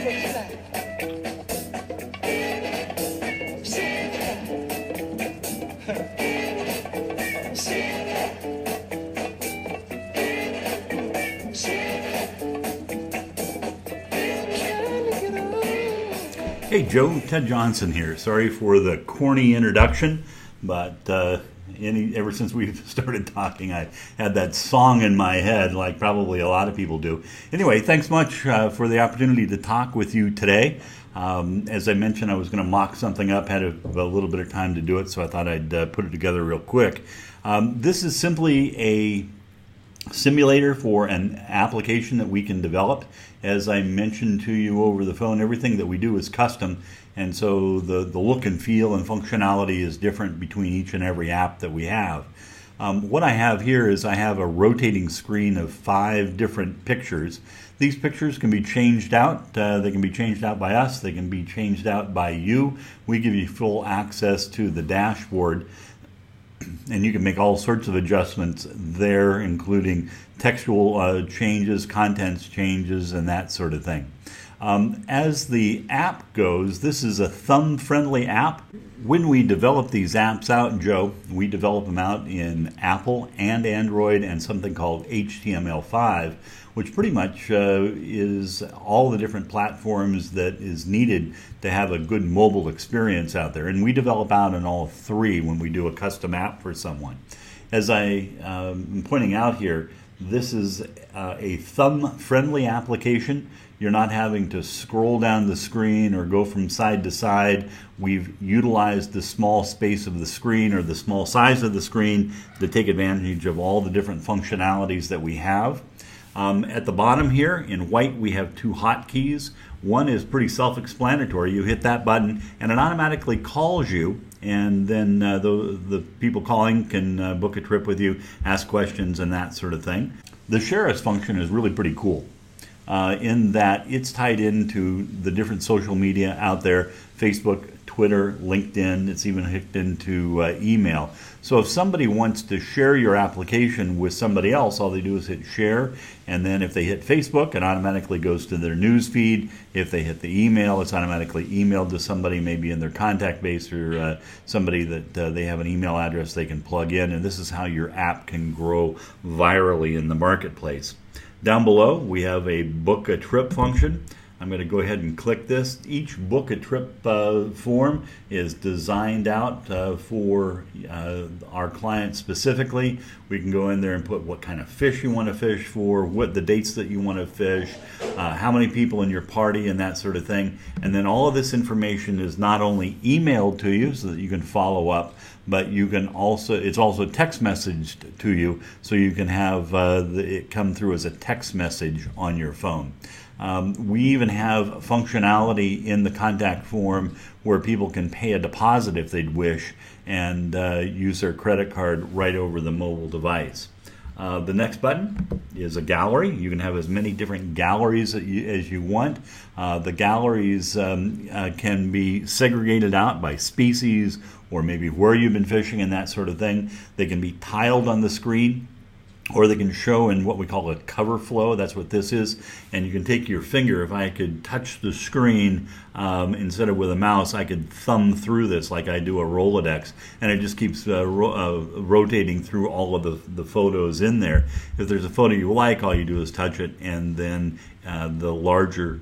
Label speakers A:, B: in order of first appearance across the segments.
A: Hey Joe, Ted Johnson here. Sorry for the corny introduction, but ever since we've started talking, I had that song in my head, like probably a lot of people do. Anyway, thanks much for the opportunity to talk with you today. As I mentioned, I was going to mock something up, had a little bit of time to do it, so I thought I'd put it together real quick. This is simply a simulator for an application that we can develop. As I mentioned to you over the phone, everything that we do is custom, and so the look and feel and functionality is different between each and every app that we have. What I have here is I have a rotating screen of 5 different pictures. These pictures can be changed out. They can be changed out by us. They can be changed out by you. We give you full access to the dashboard, and you can make all sorts of adjustments there, including textual changes, contents changes, and that sort of thing. As the app goes, this is a thumb-friendly app. When we develop these apps out, Joe, we develop them out in Apple and Android and something called HTML5, which pretty much is all the different platforms that is needed to have a good mobile experience out there. And we develop out in all 3 when we do a custom app for someone. As I am pointing out here, this is a thumb-friendly application. You're not having to scroll down the screen or go from side to side. We've utilized the small space of the screen or the small size of the screen to take advantage of all the different functionalities that we have. At the bottom here in white we have 2 hotkeys. One is pretty self-explanatory. You hit that button and it automatically calls you, and then the people calling can book a trip with you, ask questions, and that sort of thing. The Share Us function is really pretty cool in that it's tied into the different social media out there: Facebook, Twitter, LinkedIn. It's even hooked into email. So if somebody wants to share your application with somebody else, all they do is hit share, and then if they hit Facebook, it automatically goes to their news feed. If they hit the email, it's automatically emailed to somebody maybe in their contact base, or somebody that they have an email address they can plug in, and this is how your app can grow virally in the marketplace. Down below, we have a book a trip function. I'm going to go ahead and click this. Each book a trip form is designed out for our client specifically. We can go in there and put what kind of fish you want to fish for, what the dates that you want to fish, how many people in your party, and that sort of thing. And then all of this information is not only emailed to you so that you can follow up, but you can also, it's also text messaged to you, so you can have it come through as a text message on your phone. We even have functionality in the contact form where people can pay a deposit if they'd wish, and use their credit card right over the mobile device. The next button is a gallery. You can have as many different galleries as you want. The galleries can be segregated out by species or maybe where you've been fishing and that sort of thing. They can be tiled on the screen, or they can show in what we call a cover flow. That's what this is. And you can take your finger. If I could touch the screen instead of with a mouse, I could thumb through this like I do a Rolodex, and it just keeps rotating through all of the photos in there. If there's a photo you like, all you do is touch it, and then the larger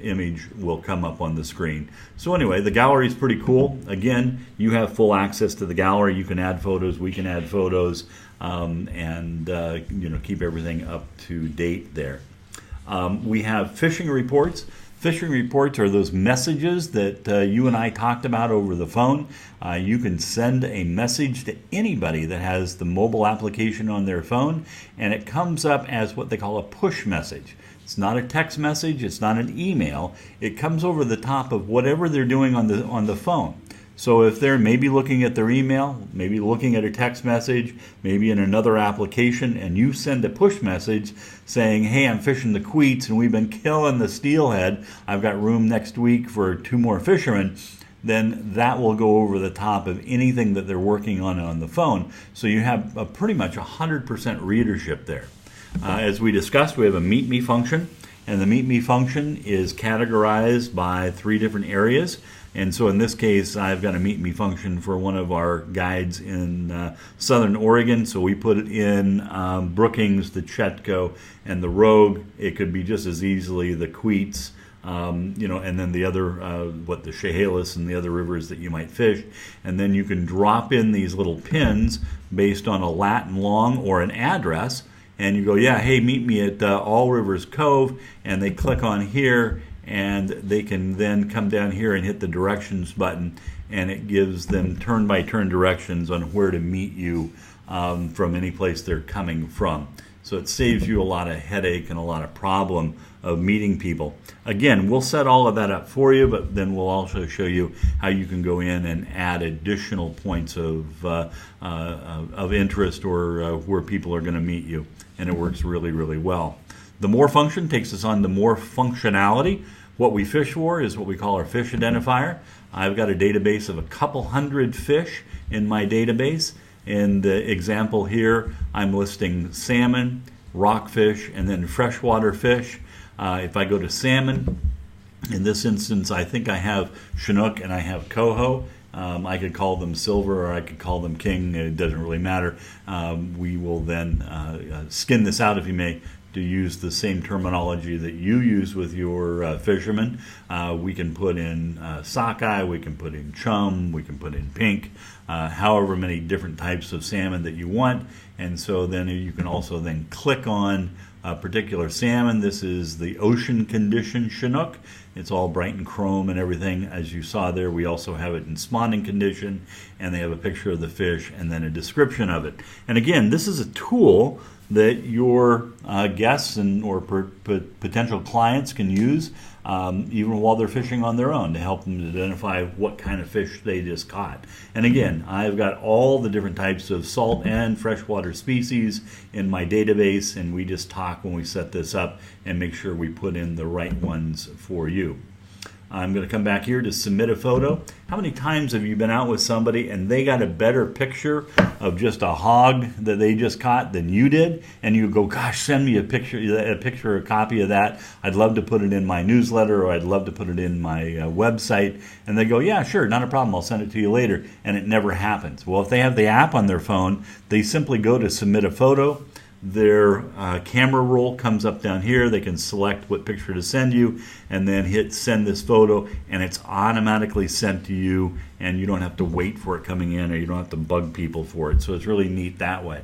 A: image will come up on the screen. So anyway, the gallery is pretty cool. Again, you have full access to the gallery. You can add photos. We can add photos. And keep everything up to date there. We have fishing reports. Fishing reports are those messages that you and I talked about over the phone. You can send a message to anybody that has the mobile application on their phone, and it comes up as what they call a push message. It's not a text message. It's not an email. It comes over the top of whatever they're doing on the phone. So if they're maybe looking at their email, maybe looking at a text message, maybe in another application, and you send a push message saying, hey, I'm fishing the Queets and we've been killing the steelhead, I've got room next week for 2 more fishermen, then that will go over the top of anything that they're working on the phone. So you have pretty much 100% readership there. As we discussed, we have a Meet Me function. and the Meet Me function is categorized by 3 different areas. And so in this case, I've got a Meet Me function for one of our guides in Southern Oregon. So we put it in Brookings, the Chetco, and the Rogue. It could be just as easily the Queets, and then the other, the Chehalis and the other rivers that you might fish. And then you can drop in these little pins based on a lat and long or an address. And you go, yeah, hey, meet me at All Rivers Cove. And they click on here, and they can then come down here and hit the directions button, and it gives them turn-by-turn directions on where to meet you from any place they're coming from. So it saves you a lot of headache and a lot of problem of meeting people. Again, we'll set all of that up for you, but then we'll also show you how you can go in and add additional points of interest or where people are going to meet you, and it works really, really well. The More function takes us on to more functionality. What we fish for is what we call our fish identifier. I've got a database of a couple hundred fish in my database. In the example here, I'm listing salmon, rockfish, and then freshwater fish. If I go to salmon, in this instance, I think I have Chinook and I have coho. I could call them silver or I could call them king. It doesn't really matter. We will then skin this out, if you may, to use the same terminology that you use with your fishermen. We can put in sockeye, we can put in chum, we can put in pink, however many different types of salmon that you want. And so then you can also then click on a particular salmon. This is the ocean condition Chinook. It's all bright and chrome and everything. As you saw there, we also have it in spawning condition, and they have a picture of the fish and then a description of it. And again, this is a tool that your guests or potential clients can use even while they're fishing on their own to help them identify what kind of fish they just caught. And again, I've got all the different types of salt and freshwater species in my database, and we just talk when we set this up and make sure we put in the right ones for you. I'm going to come back here to submit a photo. How many times have you been out with somebody and they got a better picture of just a hog that they just caught than you did? And you go, gosh, send me a picture or a copy of that. I'd love to put it in my newsletter, or I'd love to put it in my website. And they go, yeah, sure, not a problem. I'll send it to you later. And it never happens. Well, if they have the app on their phone, they simply go to submit a photo. Their camera roll comes up down here. They can select what picture to send you and then hit send this photo, and it's automatically sent to you, and you don't have to wait for it coming in, or you don't have to bug people for it. So it's really neat that way.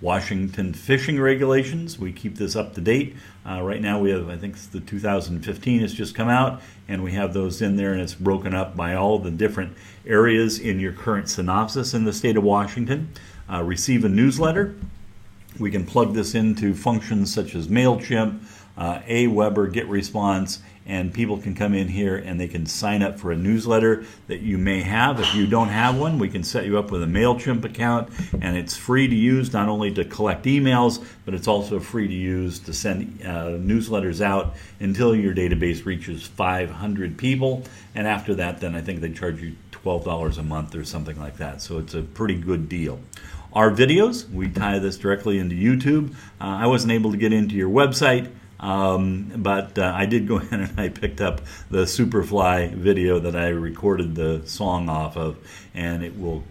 A: Washington fishing regulations, we keep this up to date. Right now we have, I think the 2015 has just come out, and we have those in there, and it's broken up by all the different areas in your current synopsis in the state of Washington. Receive a newsletter. We can plug this into functions such as MailChimp, Aweber, GetResponse, and people can come in here and they can sign up for a newsletter that you may have. If you don't have one, we can set you up with a MailChimp account, and it's free to use, not only to collect emails, but it's also free to use to send newsletters out until your database reaches 500 people. And after that, then I think they charge you $12 a month or something like that. So it's a pretty good deal. Our videos, we tie this directly into YouTube. I wasn't able to get into your website, but I did go in and I picked up the Superfly video that I recorded the song off of, and it will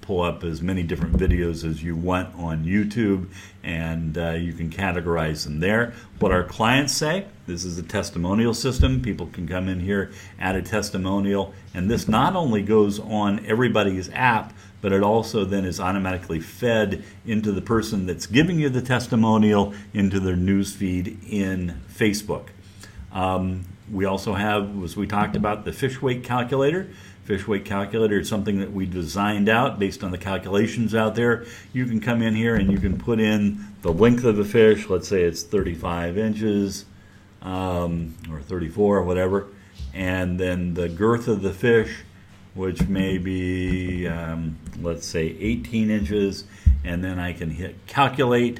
A: pull up as many different videos as you want on YouTube, and you can categorize them there. What our clients say, this is a testimonial system. People can come in here, add a testimonial, and this not only goes on everybody's app, but it also then is automatically fed into the person that's giving you the testimonial into their news feed in Facebook. We also have, as we talked about, the fish weight calculator. Fish weight calculator is something that we designed out based on the calculations out there. You can come in here and you can put in the length of the fish. Let's say it's 35 inches or 34 or whatever. And then the girth of the fish, which may be, let's say, 18 inches. And then I can hit calculate.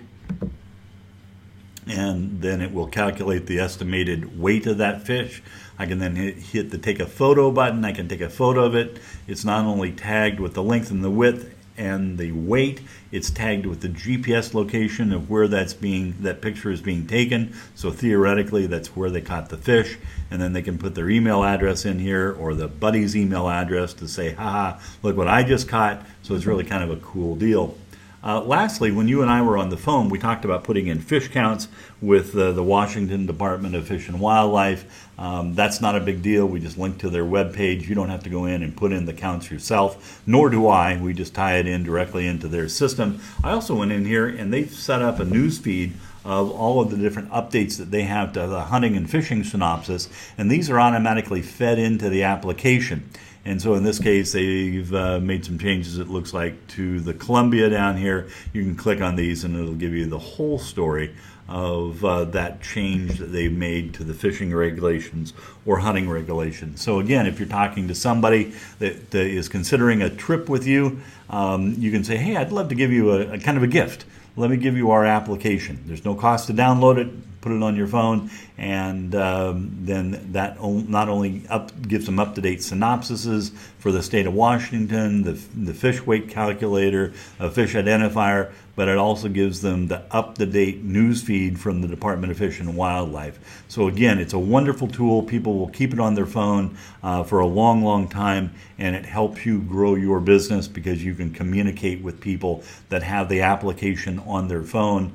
A: And then it will calculate the estimated weight of that fish. I can then hit the take a photo button. I can take a photo of it. It's not only tagged with the length and the width and the weight. It's tagged with the GPS location of where that picture is being taken. So theoretically, that's where they caught the fish. And then they can put their email address in here or the buddy's email address to say, haha, look what I just caught. So it's really kind of a cool deal. Lastly, when you and I were on the phone, we talked about putting in fish counts with the Washington Department of Fish and Wildlife. That's not a big deal. We just link to their webpage. You don't have to go in and put in the counts yourself, nor do I. We just tie it in directly into their system. I also went in here and they've set up a news feed of all of the different updates that they have to the hunting and fishing synopsis, and these are automatically fed into the application. And so in this case, they've made some changes, it looks like, to the Columbia down here. You can click on these and it'll give you the whole story of that change that they've made to the fishing regulations or hunting regulations. So again, if you're talking to somebody that is considering a trip with you, you can say, hey, I'd love to give you a kind of a gift. Let me give you our application. There's no cost to download it. Put it on your phone, and then that not only gives them up-to-date synopsises for the state of Washington, the fish weight calculator, a fish identifier, but it also gives them the up-to-date news feed from the Department of Fish and Wildlife. So again, it's a wonderful tool. People will keep it on their phone for a long, long time, and it helps you grow your business because you can communicate with people that have the application on their phone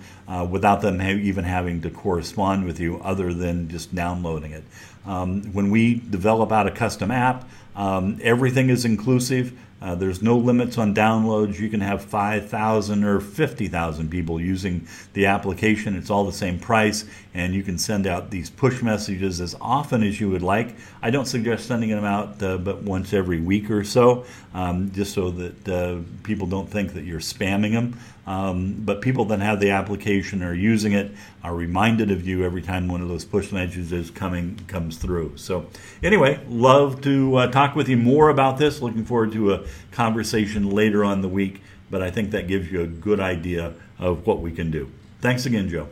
A: without them even having to correspond with you other than just downloading it. When we develop out a custom app, everything is inclusive. There's no limits on downloads. You can have 5,000 or 50,000 people using the application. It's all the same price, and you can send out these push messages as often as you would like. I don't suggest sending them out but once every week or so, just so that people don't think that you're spamming them. But people that have the application or using it are reminded of you every time one of those push messages comes through. So anyway, love to talk with you more about this. Looking forward to a conversation later on the week, but I think that gives you a good idea of what we can do. Thanks again, Joe.